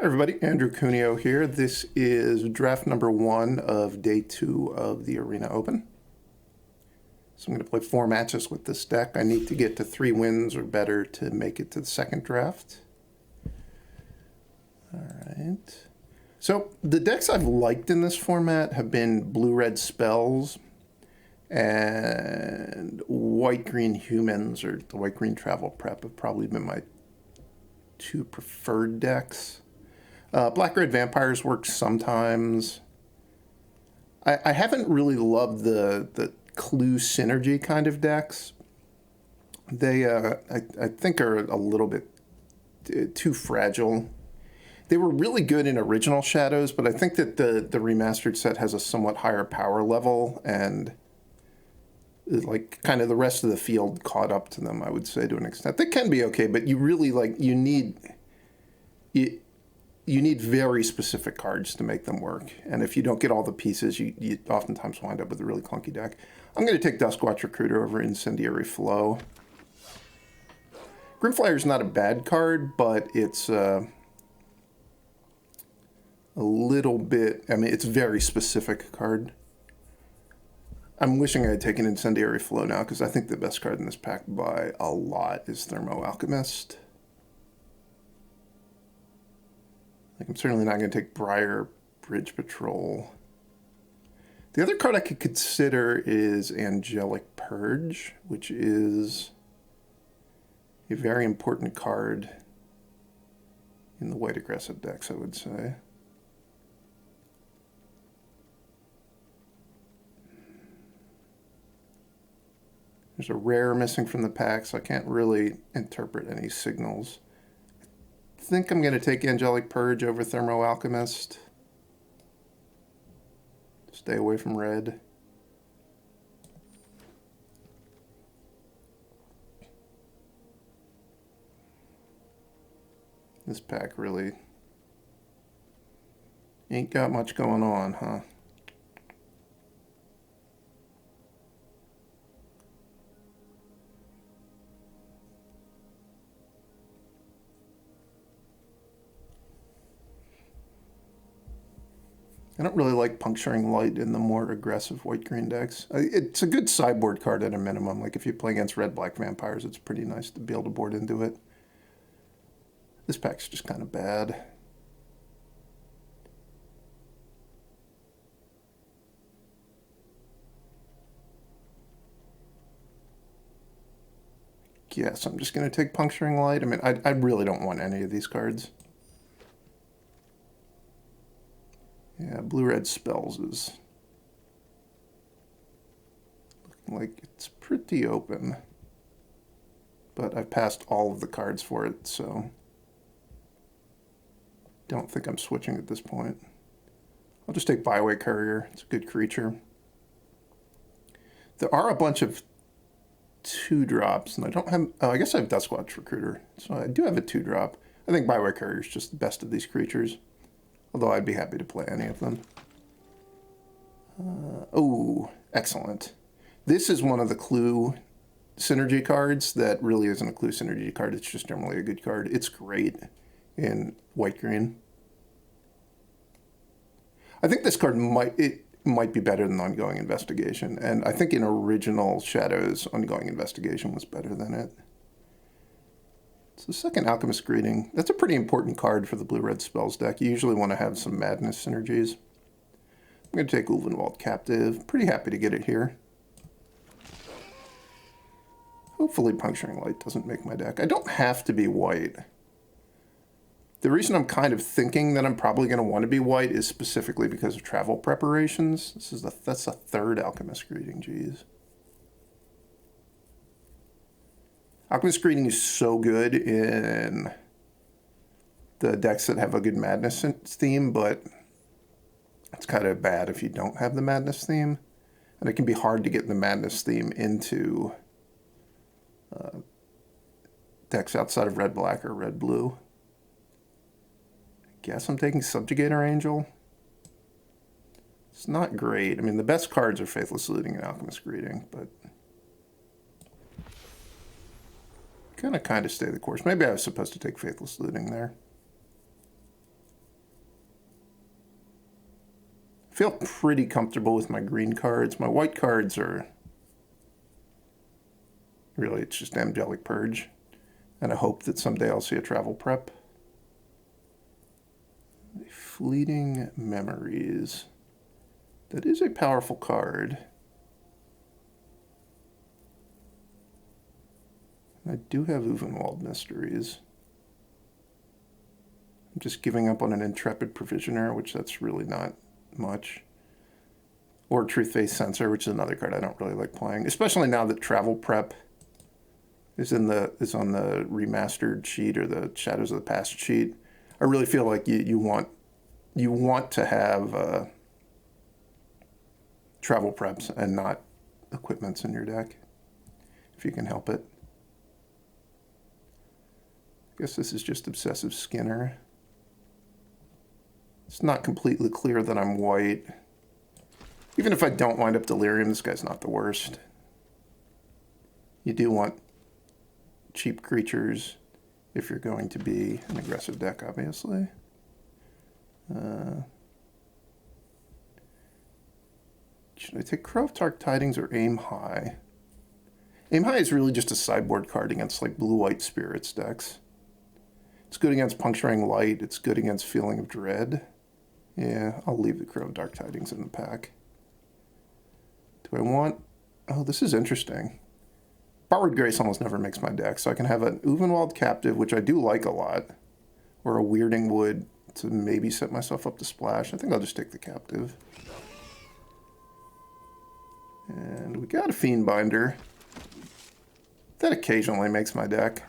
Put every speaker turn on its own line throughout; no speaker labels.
Hi everybody, Andrew Cuneo here. This is draft number 1 of day 2 of the Arena Open. So I'm going to play 4 matches with this deck. I need to get to 3 wins or better to make it to the second draft. Alright. So the decks I've liked in this format have been blue-red spells and white-green humans, or the white-green travel prep have probably been my 2 preferred decks. Black-red vampires work sometimes. I haven't really loved the clue synergy kind of decks. They, I think, are a little bit too fragile. They were really good in original Shadows, but I think that the remastered set has a somewhat higher power level, and like kind of the rest of the field caught up to them, I would say, to an extent. They can be okay, but you really you need very specific cards to make them work. And if you don't get all the pieces, you oftentimes wind up with a really clunky deck. I'm going to take Duskwatch Recruiter over Incendiary Flow. Grimflyer is not a bad card, but it's a little bit... I mean, it's a very specific card. I'm wishing I had taken Incendiary Flow now, because I think the best card in this pack by a lot is Thermo Alchemist. I'm certainly not going to take Briar Bridge Patrol. The other card I could consider is Angelic Purge, which is a very important card in the white aggressive decks, I would say. There's a rare missing from the pack, so I can't really interpret any signals. I think I'm going to take Angelic Purge over Thermo Alchemist. Stay away from red. This pack really ain't got much going on, huh? I don't really like Puncturing Light in the more aggressive white-green decks. It's a good sideboard card at a minimum. Like if you play against red-black vampires, it's pretty nice to be able to board into it. This pack's just kind of bad. Yes, I'm just going to take Puncturing Light. I mean, I really don't want any of these cards. Yeah, blue-red spells is looking like it's pretty open. But I've passed all of the cards for it, so don't think I'm switching at this point. I'll just take Byway Courier. It's a good creature. There are a bunch of 2-drops, and I don't have... Oh, I guess I have Duskwatch Recruiter, so I do have a 2-drop. I think Byway Courier is just the best of these creatures. Although I'd be happy to play any of them. Oh, excellent. This is one of the clue synergy cards that really isn't a clue synergy card. It's just generally a good card. It's great in white-green. I think this card might be better than Ongoing Investigation. And I think in original Shadows, Ongoing Investigation was better than it. So second Alchemist Greeting. That's a pretty important card for the blue-red spells deck. You usually want to have some madness synergies. I'm going to take Ulvenwald Captive. Pretty happy to get it here. Hopefully Puncturing Light doesn't make my deck. I don't have to be white. The reason I'm kind of thinking that I'm probably going to want to be white is specifically because of travel preparations. That's the third Alchemist Greeting, geez. Alchemist Greeting is so good in the decks that have a good Madness theme, but it's kind of bad if you don't have the Madness theme. And it can be hard to get the Madness theme into decks outside of red-black or red-blue. I guess I'm taking Subjugator Angel. It's not great. I mean, the best cards are Faithless Looting and Alchemist Greeting, but... gonna kind of stay the course. Maybe I was supposed to take Faithless Looting there. I feel pretty comfortable with my green cards. My white cards are really, it's just Angelic Purge. And I hope that someday I'll see a travel prep. Fleeting Memories. That is a powerful card. I do have Uvenwald Mysteries. I'm just giving up on an Intrepid Provisioner, which that's really not much. Or Truth-Based Censor, which is another card I don't really like playing, especially now that Travel Prep is on the remastered sheet or the Shadows of the Past sheet. I really feel like you want to have travel preps and not equipments in your deck, if you can help it. I guess this is just Obsessive Skinner. It's not completely clear that I'm white. Even if I don't wind up Delirium, this guy's not the worst. You do want cheap creatures if you're going to be an aggressive deck, obviously. Should I take Crow of Dark Tidings or Aim High? Aim High is really just a sideboard card against like blue-white spirits decks. It's good against Puncturing Light. It's good against Feeling of Dread. Yeah, I'll leave the Crow of Dark Tidings in the pack. Do I want... Oh, this is interesting. Borrowed Grace almost never makes my deck, so I can have an Uvenwald Captive, which I do like a lot, or a Weirding Wood to maybe set myself up to splash. I think I'll just take the Captive. And we got a Fiendbinder. That occasionally makes my deck.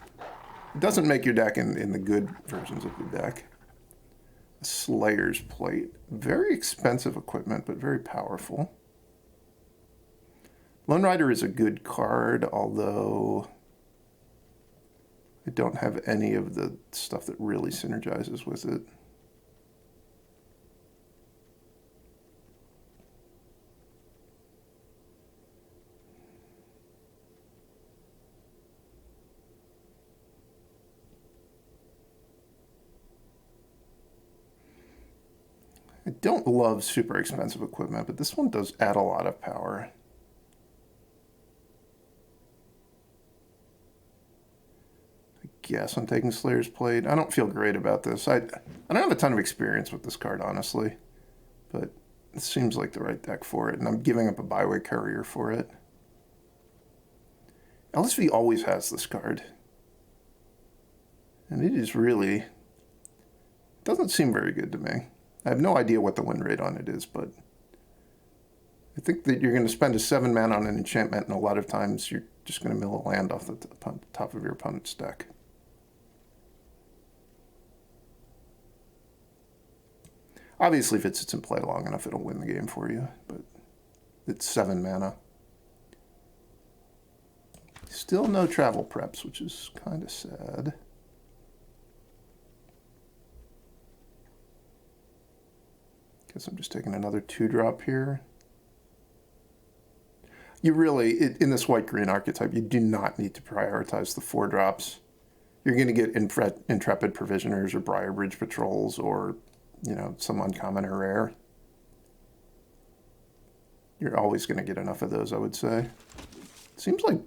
It doesn't make your deck in the good versions of the deck. A Slayer's Plate. Very expensive equipment, but very powerful. Lone Rider is a good card, although I don't have any of the stuff that really synergizes with it. I don't love super expensive equipment, but this one does add a lot of power. I guess I'm taking Slayer's Plate. I don't feel great about this. I don't have a ton of experience with this card, honestly, but it seems like the right deck for it, and I'm giving up a Byway Courier for it. LSV always has this card, and it is really... doesn't seem very good to me. I have no idea what the win rate on it is, but I think that you're going to spend a 7 mana on an enchantment, and a lot of times you're just going to mill a land off the top of your opponent's deck. Obviously, if it sits in play long enough, it'll win the game for you, but it's 7 mana. Still no travel preps, which is kind of sad. Guess I'm just taking another 2-drop here. You really, in this white-green archetype, you do not need to prioritize the 4-drops. You're going to get Intrepid Provisioners or Briarbridge Patrols or, you know, some uncommon or rare. You're always going to get enough of those, I would say. Seems like,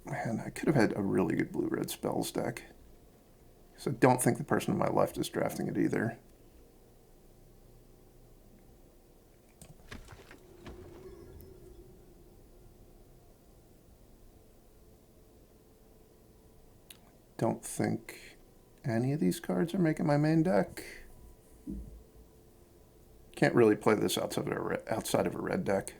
man, I could have had a really good blue-red spells deck. So I don't think the person on my left is drafting it either. Don't think any of these cards are making my main deck. Can't really play this outside of a red deck.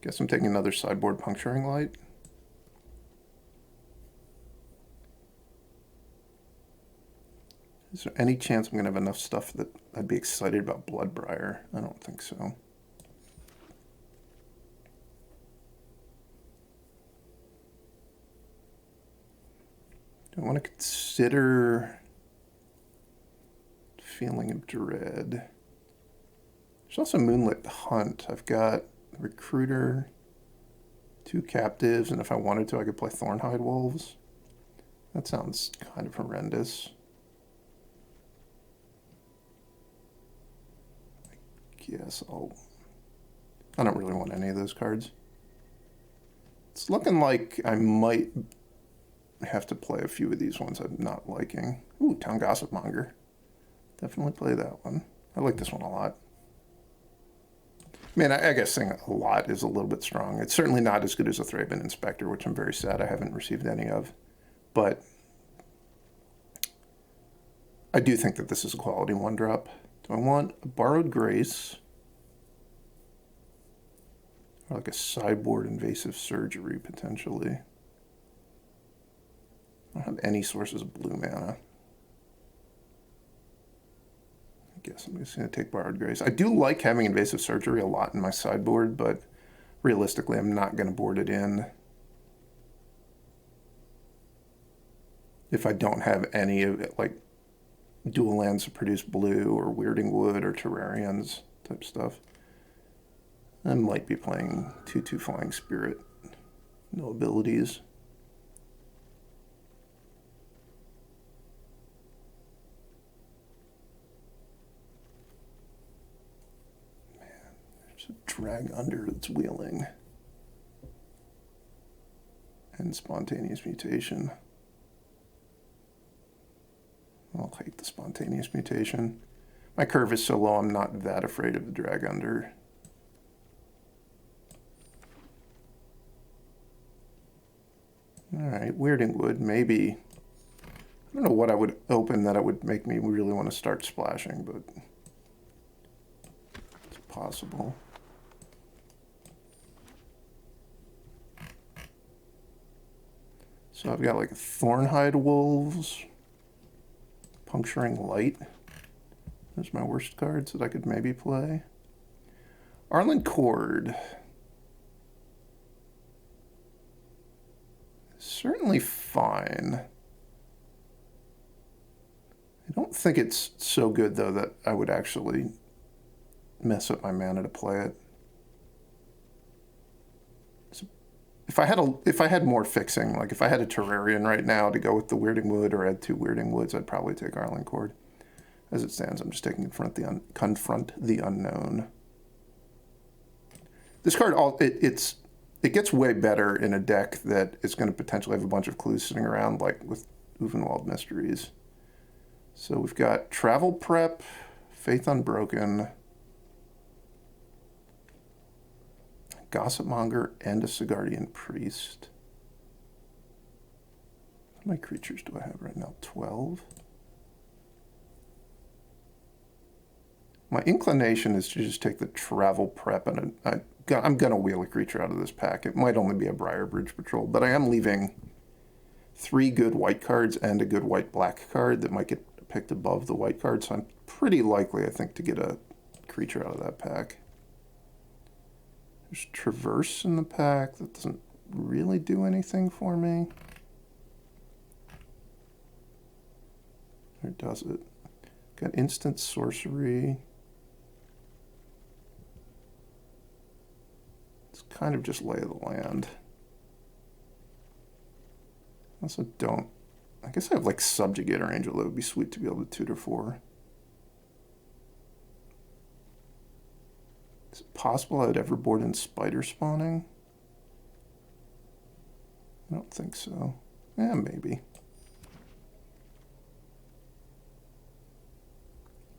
Guess I'm taking another sideboard Puncturing Light. Is there any chance I'm going to have enough stuff that I'd be excited about Bloodbriar? I don't think so. I want to consider Feeling of Dread. There's also Moonlit Hunt. I've got Recruiter, 2 Captives, and if I wanted to, I could play Thornhide Wolves. That sounds kind of horrendous. yes, I don't really want any of those cards. It's looking like I might have to play a few of these ones I'm not liking. Ooh, Town Gossip Monger. Definitely play that one. I like this one a lot. I mean, I guess saying a lot is a little bit strong. It's certainly not as good as a Thraben Inspector, which I'm very sad I haven't received any of. But I do think that this is a quality one drop. Do I want a Borrowed Grace? Or like a sideboard Invasive Surgery, potentially. I don't have any sources of blue mana. I guess I'm just going to take Borrowed Grace. I do like having Invasive Surgery a lot in my sideboard, but realistically, I'm not going to board it in if I don't have any of it, like dual lands that produce blue or Weirding Wood or Terrarians type stuff. I might be playing 2/2 Flying Spirit. No abilities. Drag Under that's wheeling. And Spontaneous Mutation. I'll hate the Spontaneous Mutation. My curve is so low, I'm not that afraid of the Drag Under. Alright, Weirding Wood, maybe. I don't know what I would open that it would make me really want to start splashing, but it's possible. So I've got like Thornhide Wolves, Puncturing Light. Those are my worst cards that I could maybe play. Arlinn Kord. Certainly fine. I don't think it's so good though that I would actually mess up my mana to play it. If I had more fixing, like if I had a Terrarian right now to go with the Weirding Wood or add 2 Weirding Woods, I'd probably take Arlinn Kord. As it stands, I'm just taking Confront the Unknown. This card, it gets way better in a deck that is going to potentially have a bunch of clues sitting around, like with Ulvenwald Mysteries. So we've got Travel Prep, Faith Unbroken, Gossip Monger, and a Sigardian Priest. How many creatures do I have right now? 12? My inclination is to just take the Travel Prep, and I'm going to wheel a creature out of this pack. It might only be a Briarbridge Patrol, but I am leaving 3 good white cards and a good white-black card that might get picked above the white card, so I'm pretty likely, I think, to get a creature out of that pack. There's Traverse in the pack. That doesn't really do anything for me. Or does it? Got Instant Sorcery. It's kind of just Lay of the Land. I also don't... I guess I have like Subjugator Angel. That would be sweet to be able to tutor for. Is it possible I'd ever board in Spider Spawning? I don't think so. Yeah, maybe.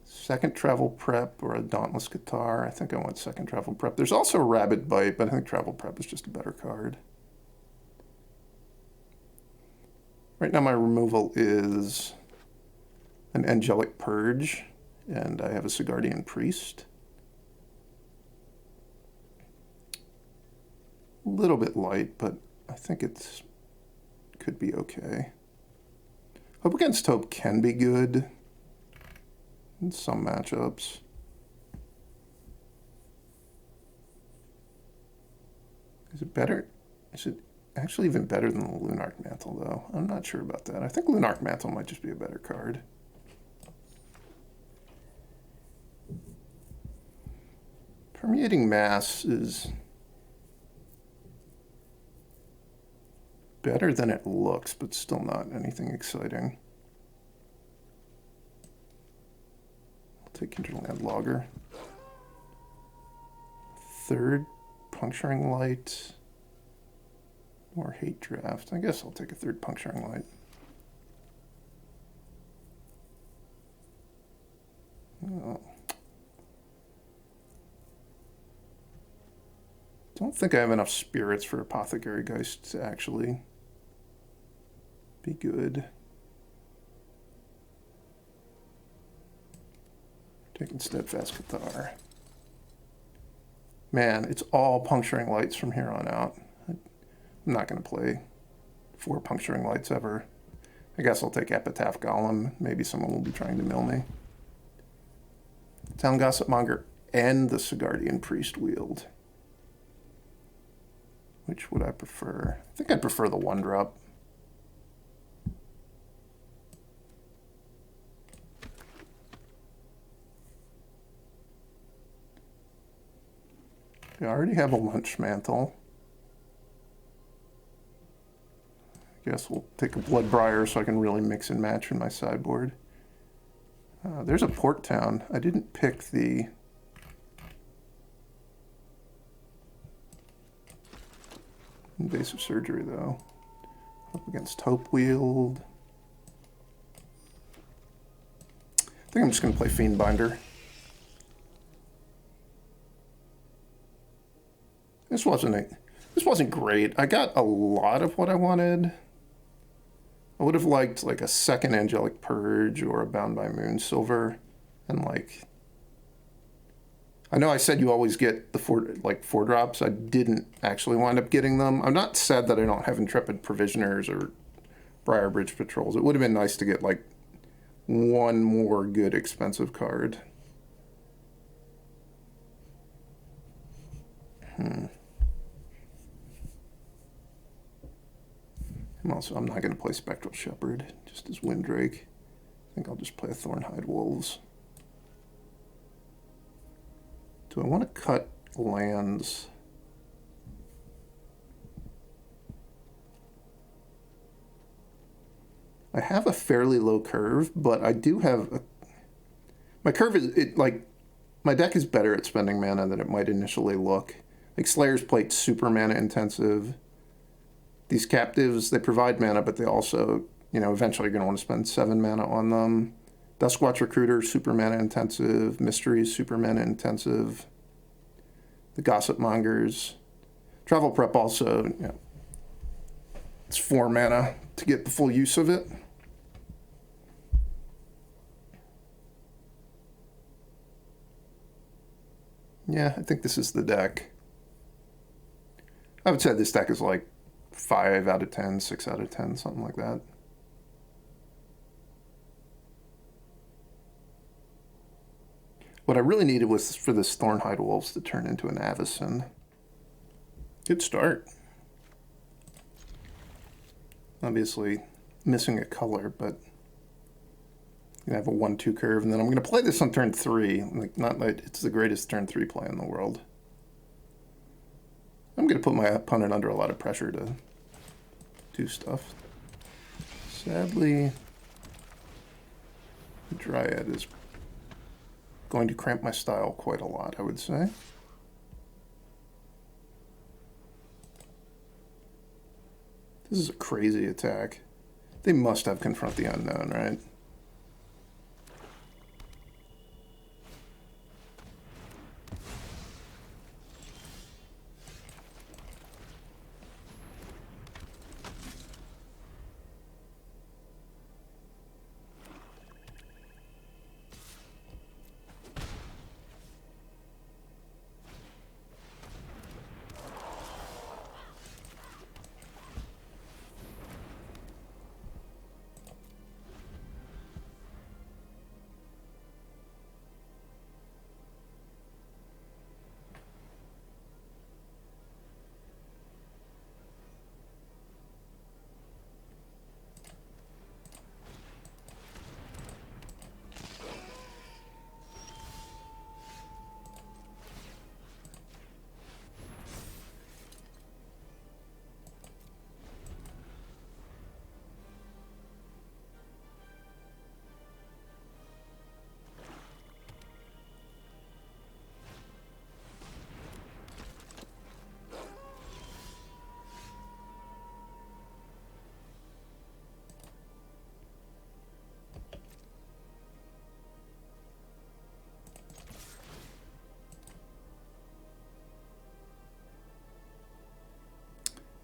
Second Travel Prep or a Dauntless Guitar. I think I want second Travel Prep. There's also a Rabid Bite, but I think Travel Prep is just a better card. Right now my removal is an Angelic Purge, and I have a Sigardian Priest. A little bit light, but I think it could be okay. Hope Against Hope can be good in some matchups. Is it better? Is it actually even better than the Lunarch Mantle, though? I'm not sure about that. I think Lunarch Mantle might just be a better card. Permeating Mass is better than it looks, but still not anything exciting. I'll take Hinterland Logger. third puncturing light or hate draft. I guess I'll take a third puncturing light. Oh. Don't think I have enough spirits for Apothecary Geist to actually be good. Taking Steadfast Cathar. Man, it's all puncturing lights from here on out. I'm not going to play 4 puncturing lights ever. I guess I'll take Epitaph Golem. Maybe someone will be trying to mill me. Town Gossipmonger and the Sigardian Priest wield. Which would I prefer? I think I'd prefer the 1-drop. I already have a Lunch Mantle. I guess we'll take a Bloodbriar so I can really mix and match in my sideboard. There's a Port Town. I didn't pick the... Invasive Surgery, though. Up against Hope Wield. I think I'm just going to play Fiendbinder. This wasn't great. I got a lot of what I wanted. I would have liked like a second Angelic Purge or a Bound by Moonsilver, and like, I know I said you always get the 4 drops. I didn't actually wind up getting them. I'm not sad that I don't have Intrepid Provisioners or Briarbridge Patrols. It would have been nice to get like one more good expensive card. I'm not going to play Spectral Shepherd, just as Windrake. I think I'll just play a Thornhide Wolves. Do I want to cut lands? I have a fairly low curve, but I do have a... My curve is... my deck is better at spending mana than it might initially look. Like, Slayer's Plate, super mana intensive. These Captives, they provide mana, but they also, eventually you're going to want to spend 7 mana on them. Duskwatch Recruiter, super mana intensive. Mysteries, super mana intensive. The Gossipmongers. Travel Prep also, it's 4 mana to get the full use of it. Yeah, I think this is the deck. I would say this deck is like 5 out of 10, 6 out of 10, something like that. What I really needed was for this Thornhide Wolves to turn into an Avacyn. Good start. Obviously missing a color, but I have a 1-2 curve, and then I'm going to play this on turn 3. Not like it's the greatest turn 3 play in the world. I'm going to put my opponent under a lot of pressure to do stuff. Sadly, the Dryad is going to cramp my style quite a lot, I would say. This is a crazy attack. They must have Confront the Unknown, right?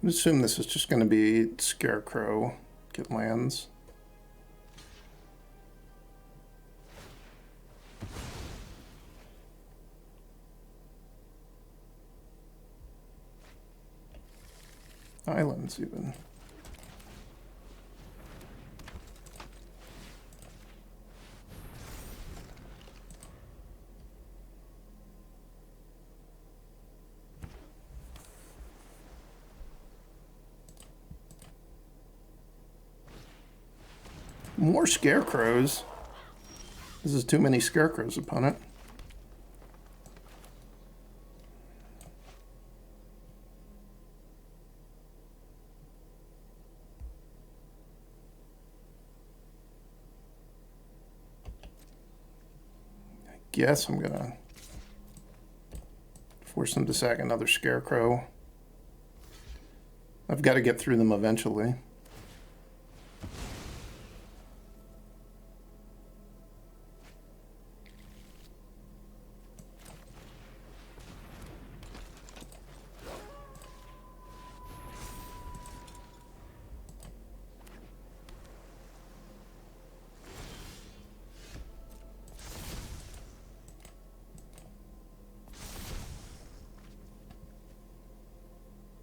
I assume this is just going to be Scarecrow, get lands. Islands, even. More Scarecrows. This is too many Scarecrows, opponent. I guess I'm gonna force them to sack another Scarecrow. I've got to get through them eventually.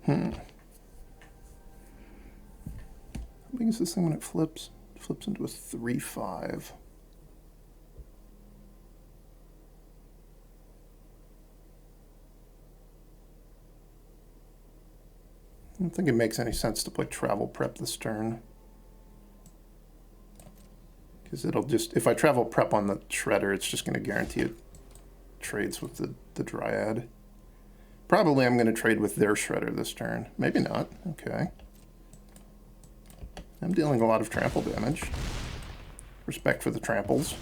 How big is this thing when it flips? It flips into a 3/5. I don't think it makes any sense to play Travel Prep this turn. Because it'll just, if I Travel Prep on the Shredder, it's just going to guarantee it trades with the Dryad. Probably I'm going to trade with their Shredder this turn. Maybe not. Okay. I'm dealing a lot of trample damage. Respect for the tramples.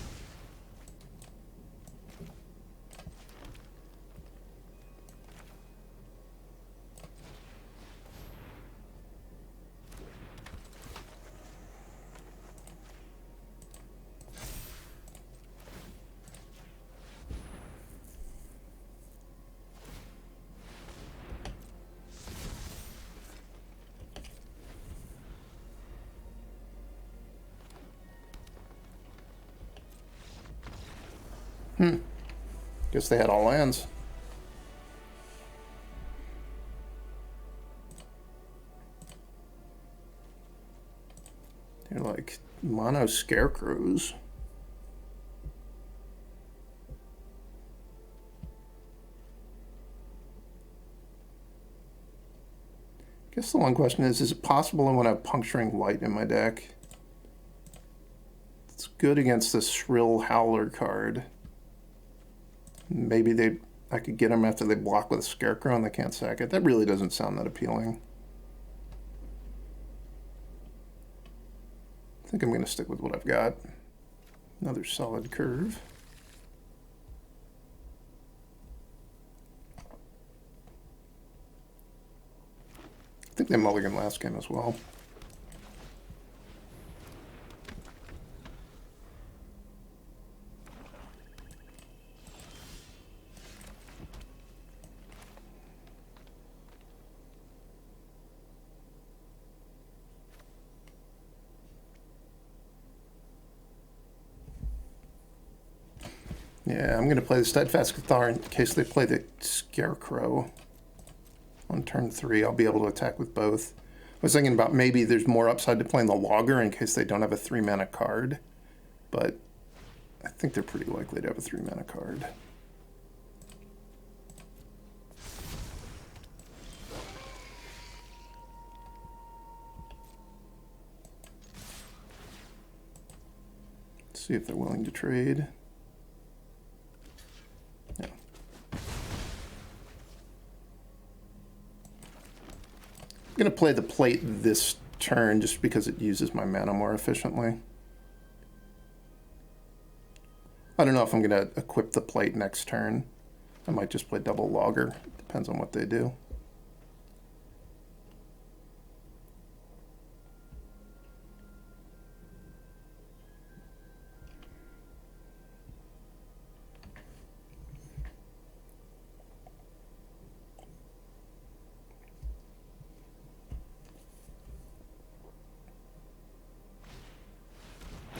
Guess they had all lands. They're like mono Scarecrows. Guess the one question is it possible I want to have Puncturing Light in my deck? It's good against this Shrill Howler card. Maybe I could get them after they block with a Scarecrow and they can't sack it. That really doesn't sound that appealing. I think I'm going to stick with what I've got. Another solid curve. I think they mulliganed last game as well. Yeah, I'm going to play the Steadfast Cathar in case they play the Scarecrow on turn 3. I'll be able to attack with both. I was thinking about maybe there's more upside to playing the Logger in case they don't have a 3-mana card, but I think they're pretty likely to have a 3-mana card. Let's see if they're willing to trade. Yeah. I'm going to play the Plate this turn just because it uses my mana more efficiently. I don't know if I'm going to equip the Plate next turn. I might just play double Logger. Depends on what they do.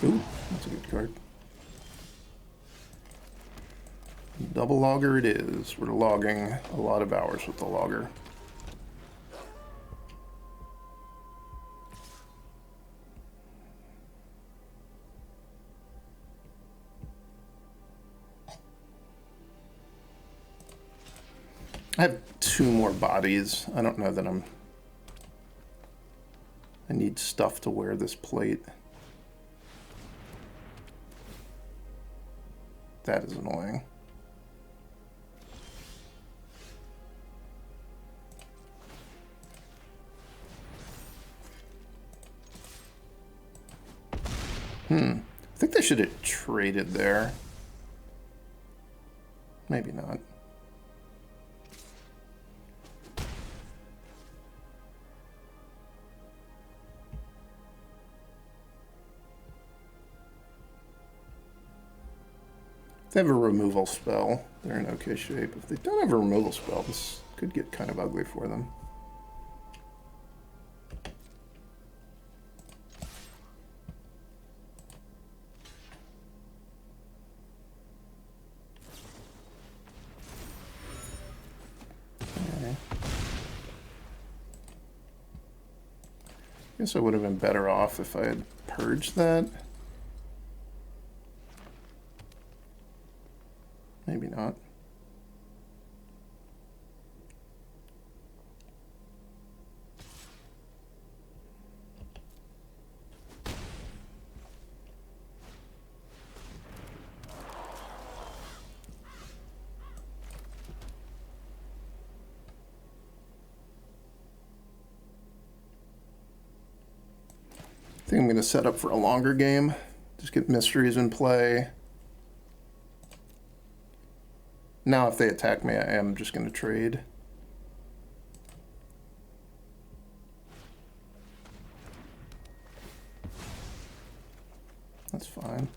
Ooh, that's a good card. Double logger it is. We're logging a lot of hours with the logger. I have 2 more bodies. I don't know that I need stuff to wear this plate. That is annoying. I think they should have traded there. Maybe not. If they have a removal spell, they're in okay shape. If they don't have a removal spell, this could get kind of ugly for them. Okay. Guess I would have been better off if I had purged that. Maybe not. I think I'm going to set up for a longer game. Just get mysteries in play. Now if they attack me, I am just going to trade. That's fine.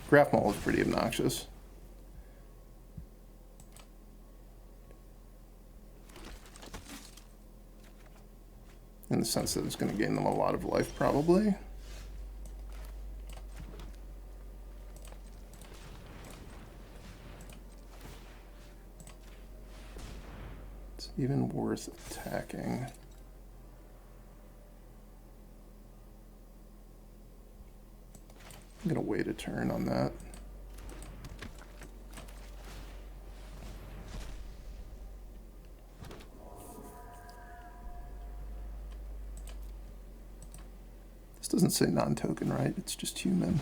Graph Mole is pretty obnoxious. In the sense that it's going to gain them a lot of life, probably. It's even worth attacking. I'm going to wait a turn on that. This doesn't say non-token, right? It's just human.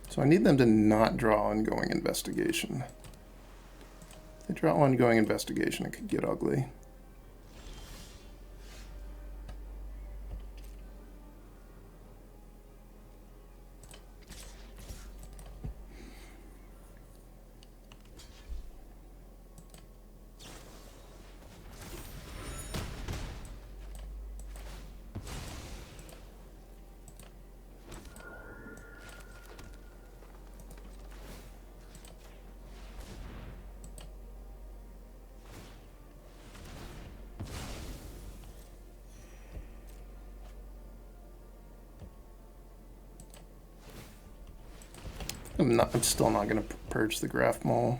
So I need them to not draw ongoing investigation. If they draw ongoing investigation, it could get ugly. I'm still not going to purge the Graph Mole.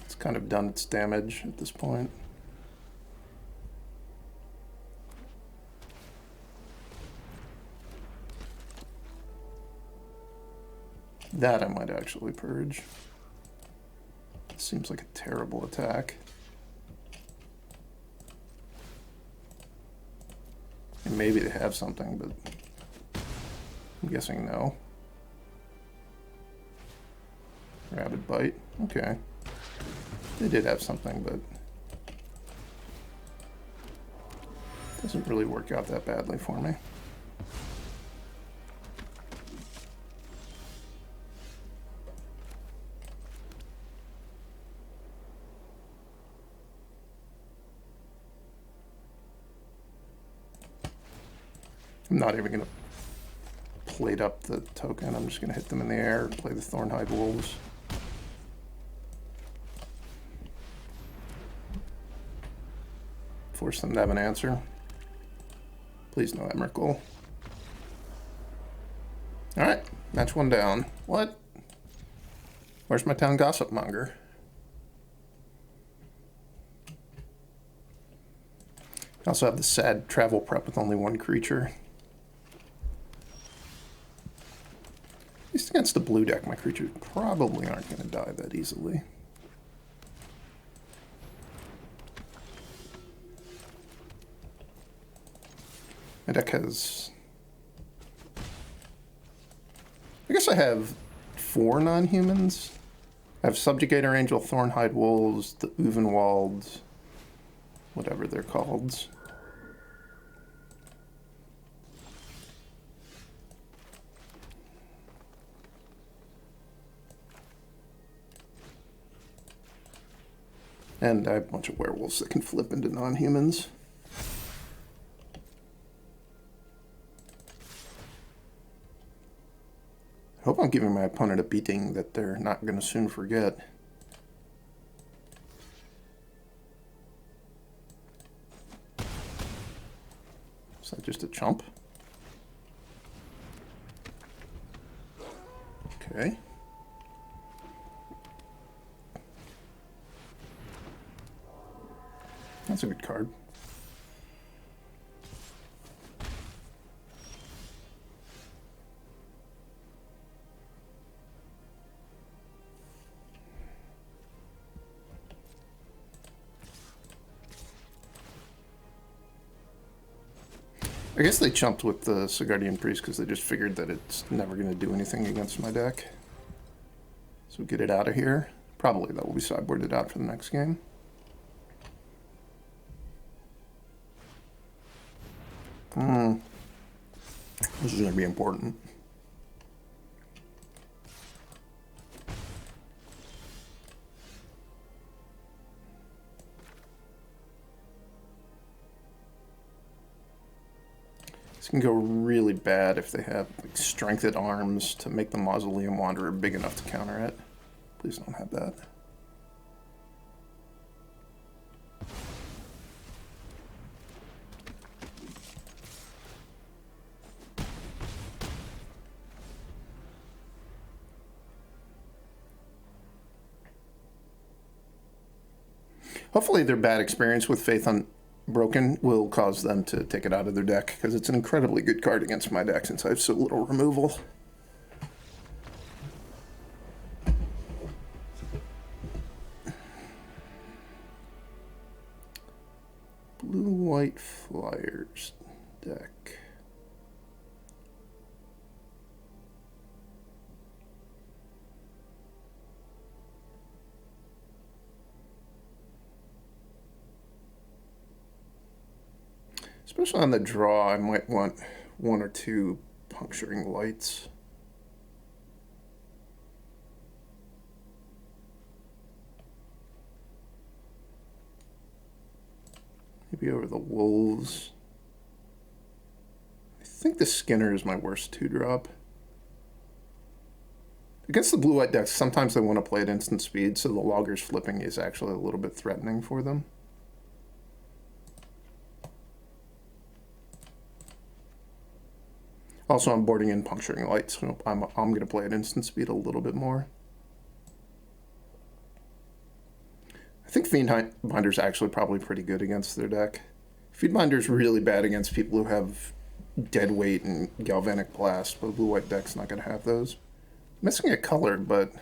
It's kind of done its damage at this point. That I might actually purge. It seems like a terrible attack. And maybe they have something, but I'm guessing no. Rabid Bite. Okay. They did have something, but doesn't really work out that badly for me. I'm not even going to played up the token. I'm just going to hit them in the air, play the Thornhide Wolves. Force them to have an answer. Please no Emrakul. Alright, match one down. What? Where's my town gossip monger? I also have the sad travel prep with only one creature. At least against the blue deck, my creatures probably aren't going to die that easily. My deck has... I guess I have 4 non-humans. I have Subjugator Angel, Thornhide Wolves, the Uvenwalds, whatever they're called. And I have a bunch of werewolves that can flip into non-humans. I hope I'm giving my opponent a beating that they're not going to soon forget. Is that just a chump? Okay. That's a good card. I guess they chumped with the Sigardian Priest because they just figured that it's never going to do anything against my deck. So get it out of here. Probably that will be sideboarded out for the next game. This is going to be important. This can go really bad if they have like strengthened arms to make the Mausoleum Wanderer big enough to counter it. Please don't have that. Hopefully their bad experience with Faith Unbroken will cause them to take it out of their deck, because it's an incredibly good card against my deck since I have so little removal. Blue-white Flyers deck. Especially on the draw, I might want 1 or 2 puncturing lights. Maybe over the Wolves. I think the Skinner is my worst 2-drop. Against the blue-white decks, sometimes they want to play at instant speed, so the Loggers flipping is actually a little bit threatening for them. Also, I'm boarding in Puncturing Lights, so I'm going to play at instant speed a little bit more. I think Fiendbinder's actually probably pretty good against their deck. Fiendbinder's really bad against people who have Deadweight and Galvanic Blast, but blue-white deck's not going to have those. I'm missing a color, but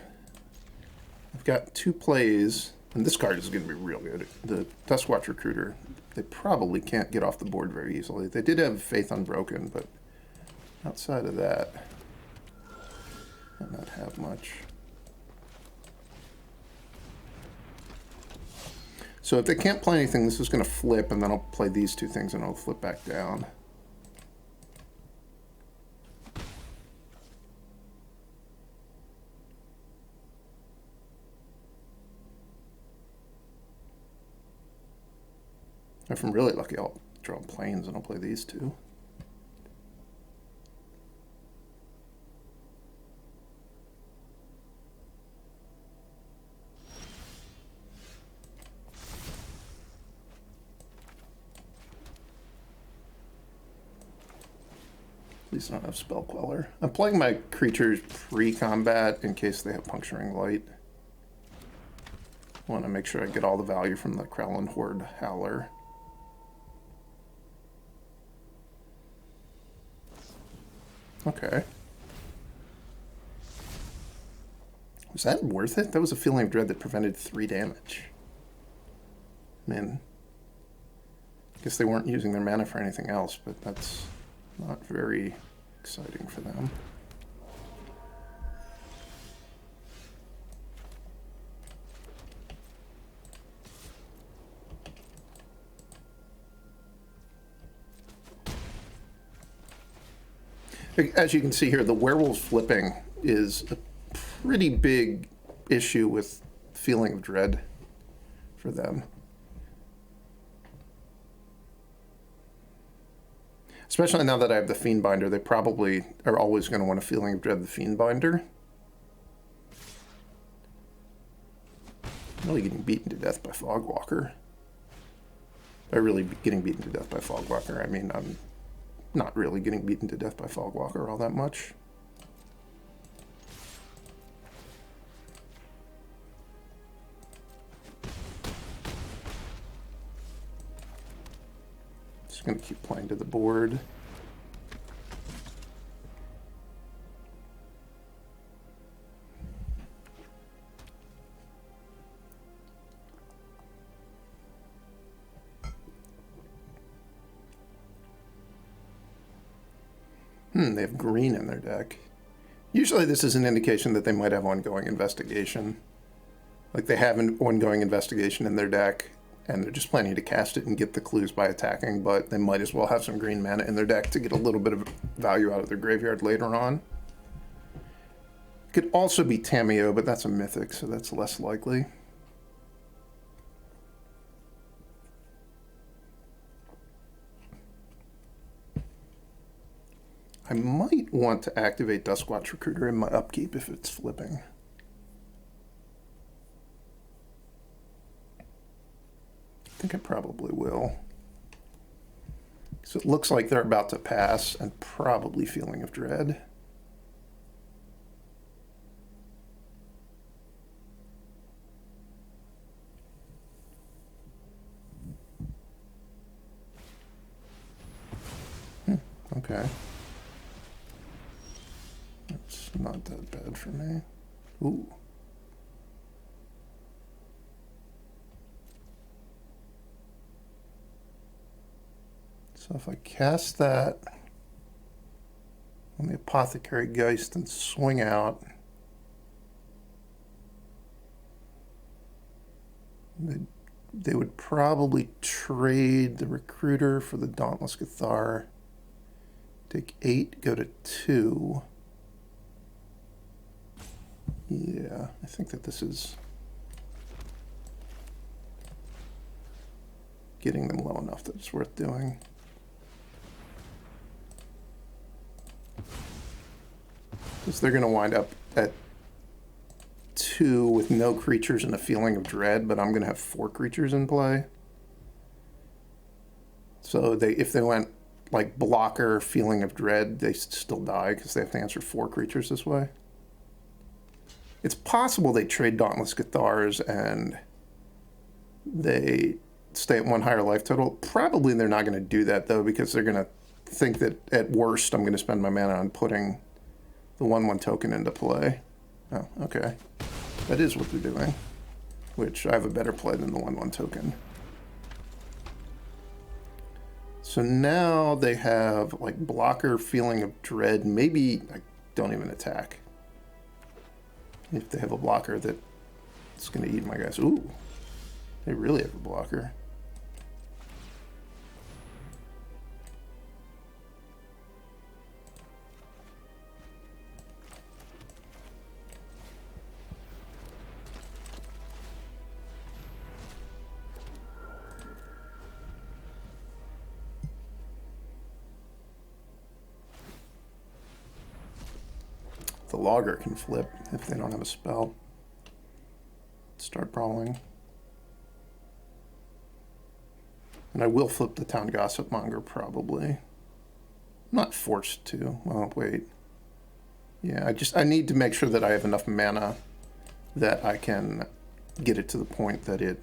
I've got 2 plays, and this card is going to be real good. The Duskwatch Recruiter, they probably can't get off the board very easily. They did have Faith Unbroken, but outside of that, I might not have much. So if they can't play anything, this is going to flip, and then I'll play these 2 things, and I'll flip back down. If I'm really lucky, I'll draw planes, and I'll play these 2. Please don't have Spell Queller. I'm playing my creatures pre-combat in case they have Puncturing Light. I want to make sure I get all the value from the Krowlin Horde Howler. Okay. Was that worth it? That was a Feeling of Dread that prevented 3 damage. Man. I guess they weren't using their mana for anything else, but that's not very exciting for them. As you can see here, the werewolves flipping is a pretty big issue with Feeling of Dread for them. Especially now that I have the Fiendbinder, they probably are always going to want a Feeling of Dread the Fiendbinder. Really getting beaten to death by Fogwalker. By really getting beaten to death by Fogwalker, I mean I'm not really getting beaten to death by Fogwalker all that much. Just going to keep playing to the board. They have green in their deck. Usually this is an indication that they might have ongoing investigation. Like they have an ongoing investigation in their deck, and they're just planning to cast it and get the clues by attacking, but they might as well have some green mana in their deck to get a little bit of value out of their graveyard later on. It could also be Tamiyo, but that's a mythic, so that's less likely. I might want to activate Duskwatch Recruiter in my upkeep if it's flipping. I think I probably will. So it looks like they're about to pass and probably Feeling of Dread. Okay. That's not that bad for me. Ooh. So if I cast that on the Apothecary Geist and swing out, they would probably trade the Recruiter for the Dauntless Cathar. Take 8, go to 2. Yeah, I think that this is getting them low enough that it's worth doing. Because they're going to wind up at 2 with no creatures and a Feeling of Dread, but I'm going to have 4 creatures in play. So if they went like blocker, Feeling of Dread, they still die because they have to answer 4 creatures this way. It's possible they trade Dauntless Cathars and they stay at 1 higher life total. Probably they're not going to do that, though, because they're going to think that at worst I'm going to spend my mana on putting the 1/1 token into play. Oh, okay. That is what they're doing, which I have a better play than the 1/1 token. So now they have like blocker, Feeling of Dread. Maybe I don't even attack. If they have a blocker that's going to eat my guys. Ooh, they really have a blocker. The Logger can flip if they don't have a spell. Start brawling. And I will flip the Town Gossip Monger probably. not forced to. Well, wait. Yeah, I need to make sure that I have enough mana that I can get it to the point that it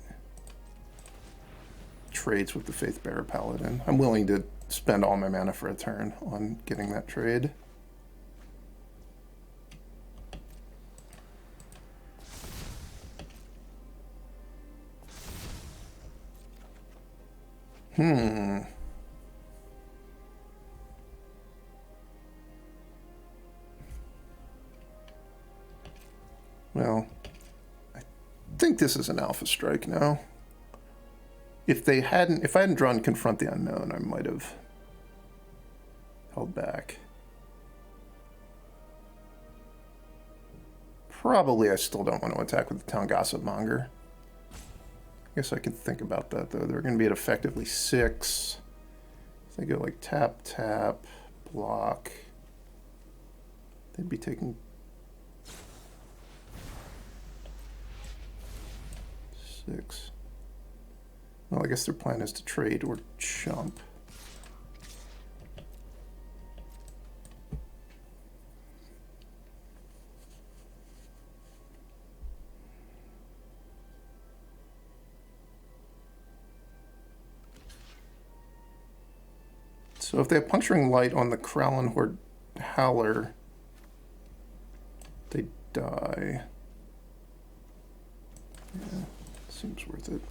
trades with the Faithbearer Paladin. I'm willing to spend all my mana for a turn on getting that trade. Well, I think this is an Alpha Strike now. If I hadn't drawn Confront the Unknown, I might have held back. Probably I still don't want to attack with the Town Gossip Monger. I guess I can think about that, though. They're going to be at effectively 6. If they go like tap, tap, block, they'd be taking 6. Well, I guess their plan is to trade or chump. So if they have Puncturing Light on the Kralin Horde Howler, they die. Yeah, seems worth it.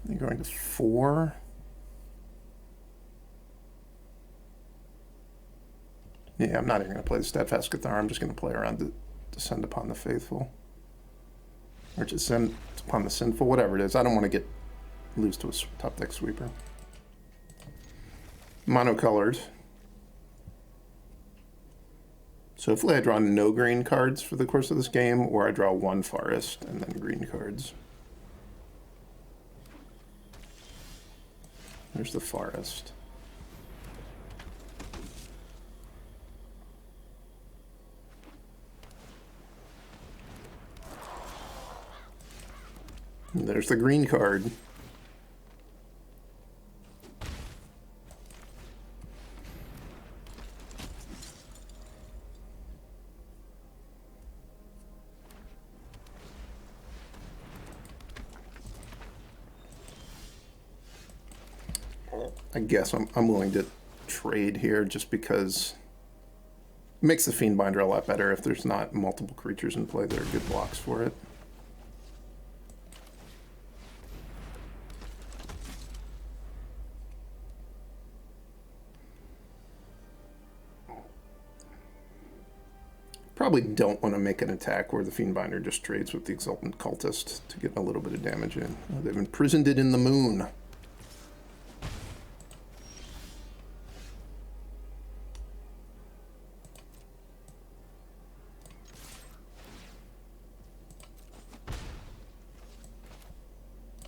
You're going to 4. Yeah, I'm not even going to play the Steadfast Cathar. I'm just going to play around to Descend Upon the Faithful. Or Descend Upon the Sinful, whatever it is. I don't want to lose to a top deck sweeper. Monocolored. So hopefully I draw no green cards for the course of this game, or I draw 1 forest and then green cards. There's the forest. And there's the green card. I guess I'm willing to trade here just because it makes the Fiendbinder a lot better if there's not multiple creatures in play that are good blocks for it. Probably don't want to make an attack where the Fiendbinder just trades with the Exultant Cultist to get a little bit of damage in. They've imprisoned it in the moon.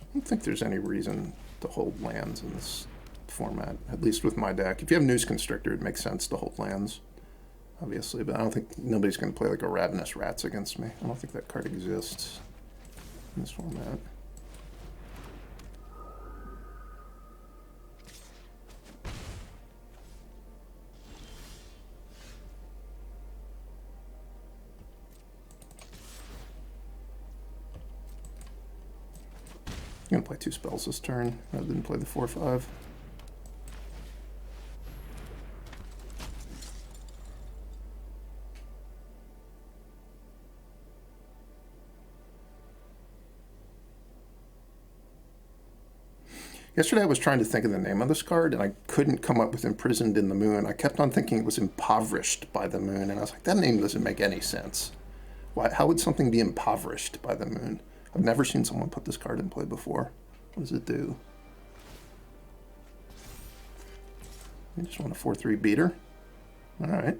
I don't think there's any reason to hold lands in this format, at least with my deck. If you have Noose Constrictor, it makes sense to hold lands, obviously, but I don't think nobody's going to play like a Ravenous Rats against me. I don't think that card exists in this format. I'm going to play 2 spells this turn rather than play the 4/5. Yesterday I was trying to think of the name of this card, and I couldn't come up with Imprisoned in the Moon. I kept on thinking it was Impoverished by the Moon, and I was like, that name doesn't make any sense. Why? How would something be impoverished by the moon? I've never seen someone put this card in play before. What does it do? You just want a 4/3 beater? All right.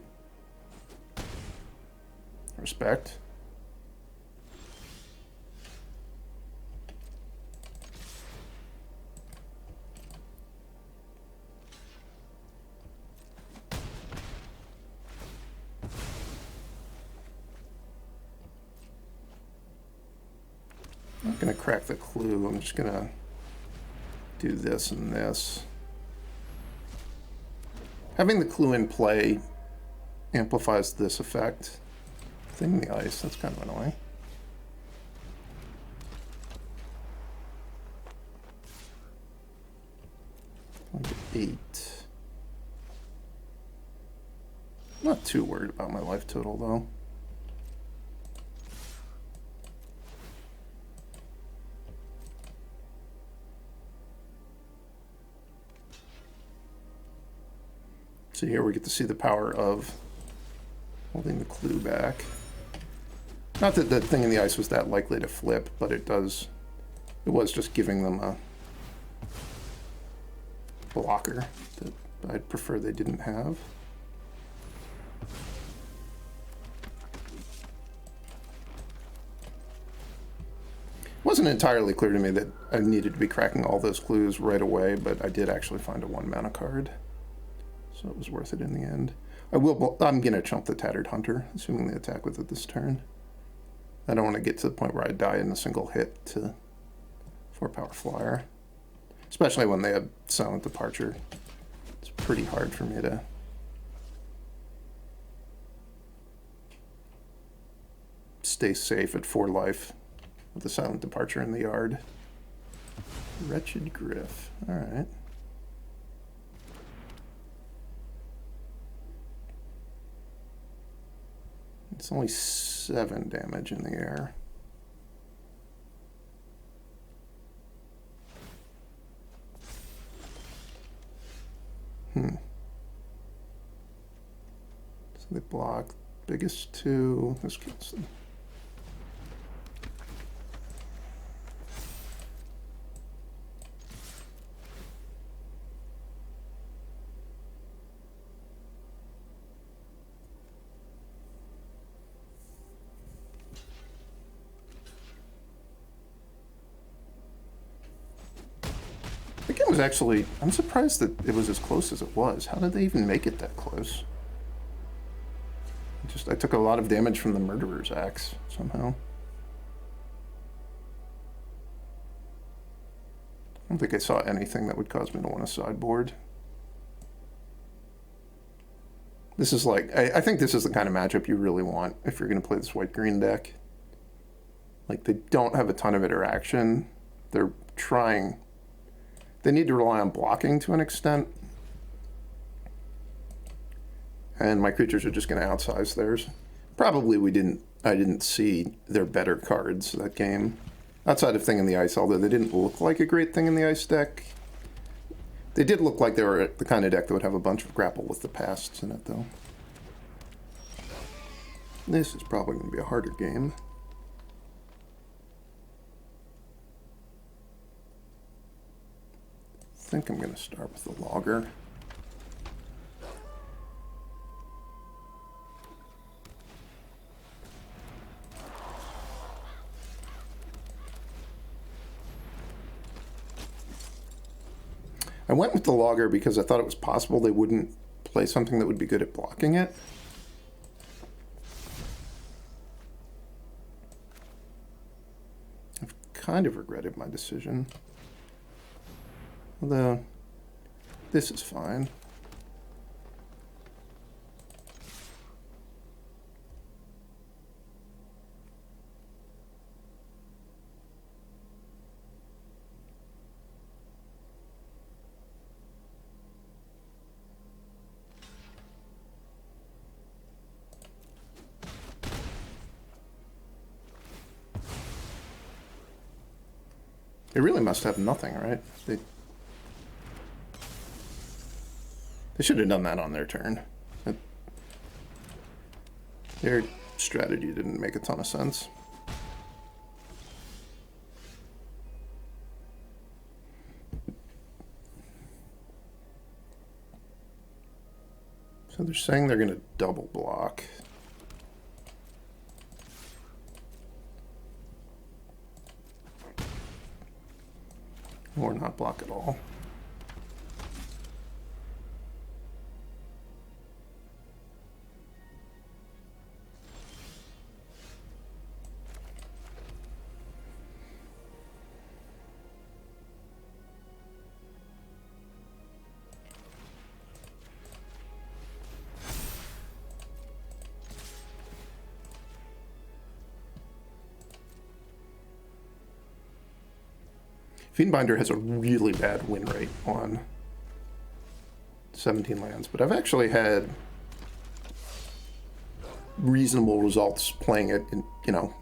Respect. going to crack the clue. I'm just going to do this and this. Having the clue in play amplifies this effect. Thing in the ice, that's kind of annoying. Like 8. Not too worried about my life total though. So here we get to see the power of holding the clue back. Not that the thing in the ice was that likely to flip, but it was just giving them a blocker that I'd prefer they didn't have. It wasn't entirely clear to me that I needed to be cracking all those clues right away, but I did actually find a 1 mana card. So it was worth it in the end. I'm going to chump the Tattered Hunter, assuming they attack with it this turn. I don't want to get to the point where I die in a single hit to 4-power flyer. Especially when they have Silent Departure. It's pretty hard for me to stay safe at 4 life with the Silent Departure in the yard. Wretched Griff. Alright. It's only 7 damage in the air. So they block biggest 2. This kills them. Was actually, I'm surprised that it was as close as it was. How did they even make it that close? I took a lot of damage from the Murderer's Axe somehow. I don't think I saw anything that would cause me to want to sideboard. This is like, I think this is the kind of matchup you really want if you're going to play this white-green deck. Like, they don't have a ton of interaction. They're trying. They need to rely on blocking to an extent. And my creatures are just going to outsize theirs. Probably I didn't see their better cards that game. Outside of Thing in the Ice, although they didn't look like a great Thing in the Ice deck. They did look like they were the kind of deck that would have a bunch of Grapple with the Pasts in it, though. This is probably going to be a harder game. I think I'm going to start with the Logger. I went with the Logger because I thought it was possible they wouldn't play something that would be good at blocking it. I've kind of regretted my decision. Although, this is fine. They really must have nothing, right? They should have done that on their turn. Their strategy didn't make a ton of sense. So they're saying they're going to double block. Or not block at all. Fiendbinder has a really bad win rate on 17 lands, but I've actually had reasonable results playing it in, you know,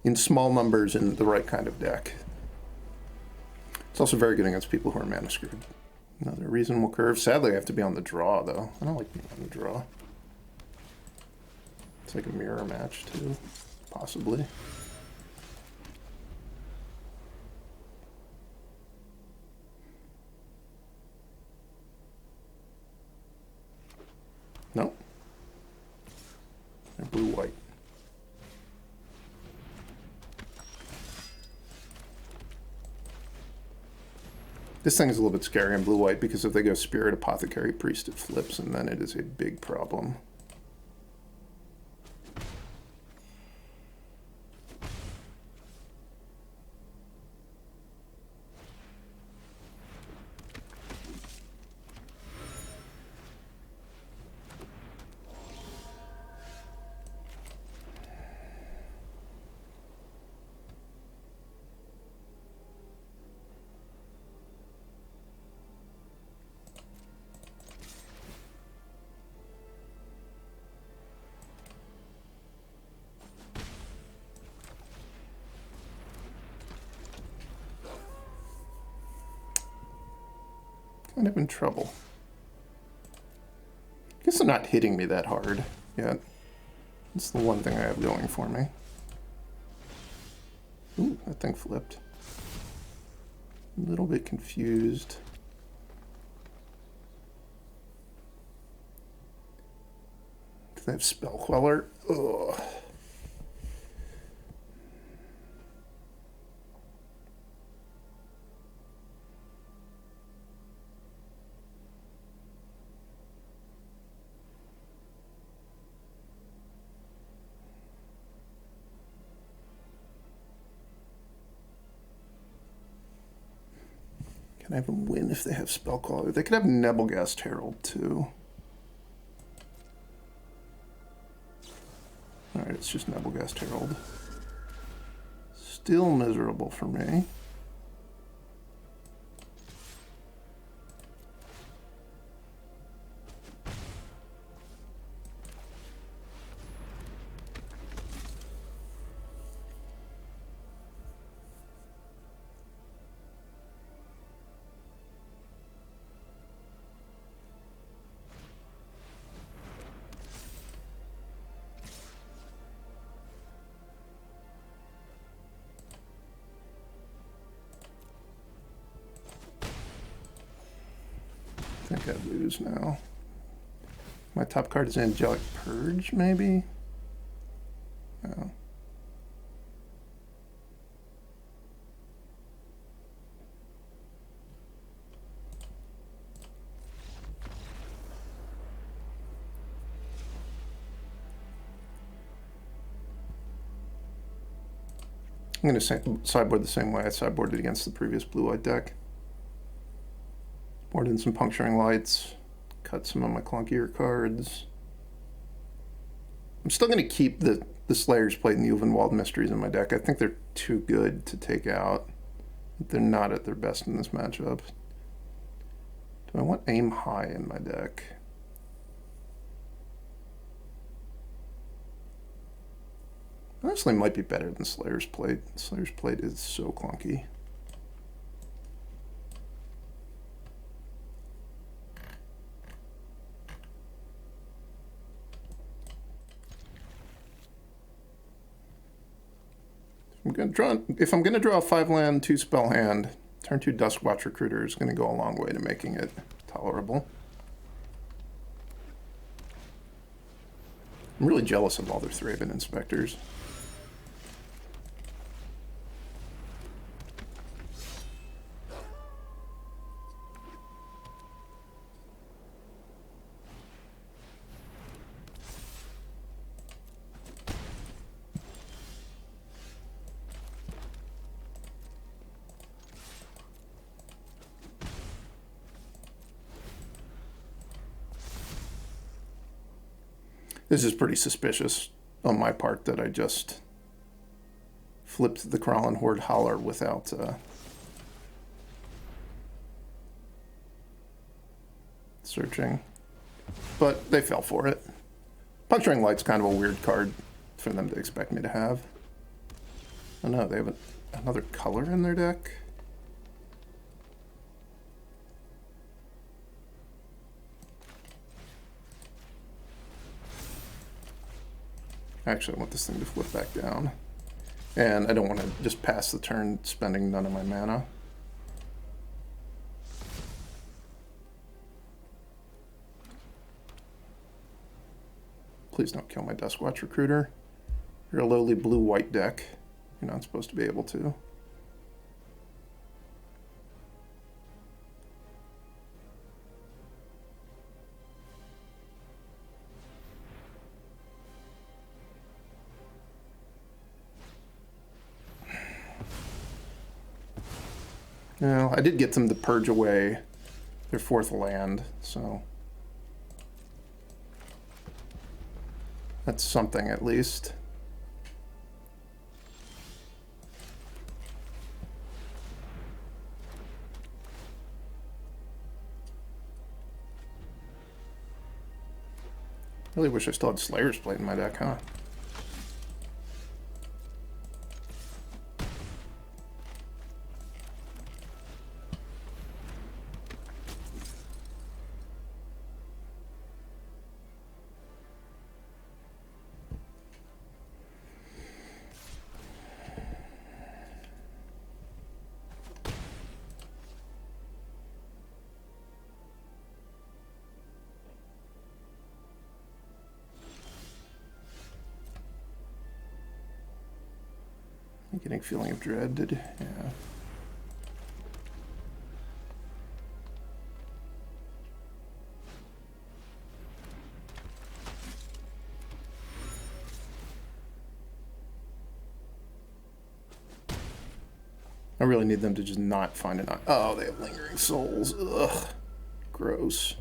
in small numbers in the right kind of deck. It's also very good against people who are mana screwed. Another reasonable curve. Sadly, I have to be on the draw, though. I don't like being on the draw. It's like a mirror match, too, possibly. Nope. They're blue-white. This thing is a little bit scary in blue-white because if they go Spirit, Apothecary, Priest, it flips, and then it is a big problem. Kind of in trouble. I guess they're not hitting me that hard yet. That's the one thing I have going for me. Ooh, that thing flipped. A little bit confused. Do they have Spell Queller? Ugh. Can I have them win if they have Spell Queller? They could have Nebelgast Herald too. Alright, it's just Nebelgast Herald. Still miserable for me. I think I lose now. My top card is Angelic Purge, maybe? No. I'm going to sideboard the same way I sideboarded against the previous blue-white deck. Board in some Puncturing Lights, cut some of my clunkier cards. I'm still going to keep the Slayer's Plate and the Ulvenwald Mysteries in my deck. I think they're too good to take out. They're not at their best in this matchup. Do I want Aim High in my deck? Honestly, might be better than Slayer's Plate. Slayer's Plate is so clunky. If I'm gonna draw a 5-land, 2-spell hand, turn 2 Duskwatch Recruiter is gonna go a long way to making it tolerable. I'm really jealous of all their Thraben Inspectors. This is pretty suspicious on my part that I just flipped the Kralin Horde Holler without searching. But they fell for it. Puncturing Light's kind of a weird card for them to expect me to have. Oh no, they have another color in their deck? Actually, I want this thing to flip back down. And I don't want to just pass the turn spending none of my mana. Please don't kill my Duskwatch Recruiter. You're a lowly blue-white deck. You're not supposed to be able to. No, I did get them to purge away their 4th land, so that's something at least. Really wish I still had Slayer's Blade in my deck, huh? Getting Feeling of Dread, yeah. I really need them to just not find an... Oh, they have Lingering Souls. Ugh. Gross.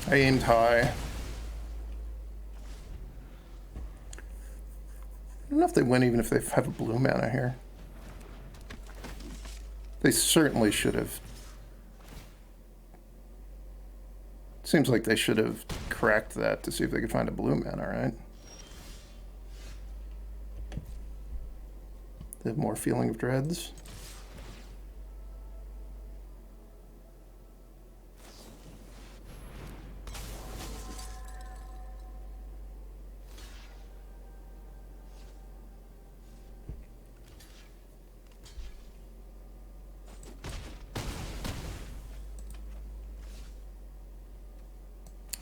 I aimed high. I don't know if they win even if they have a blue mana here. They certainly should have. Seems like they should have cracked that to see if they could find a blue mana, right? They have more Feeling of Dreads.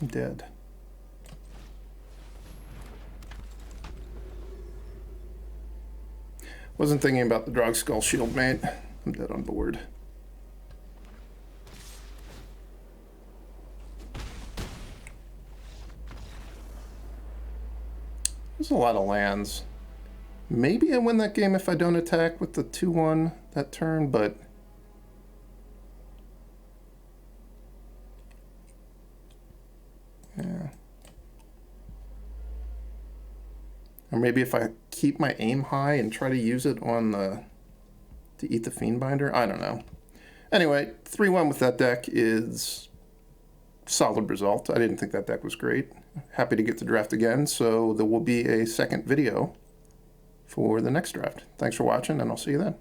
I'm dead. Wasn't thinking about the Drogskol Shield, mate. I'm dead on board. There's a lot of lands. Maybe I win that game if I don't attack with the 2-1 that turn, but... yeah. Or maybe if I keep my aim high and try to use it on the... to eat the Fiendbinder? I don't know. Anyway, 3-1 with that deck is solid result. I didn't think that deck was great. Happy to get the draft again, so there will be a second video for the next draft. Thanks for watching, and I'll see you then.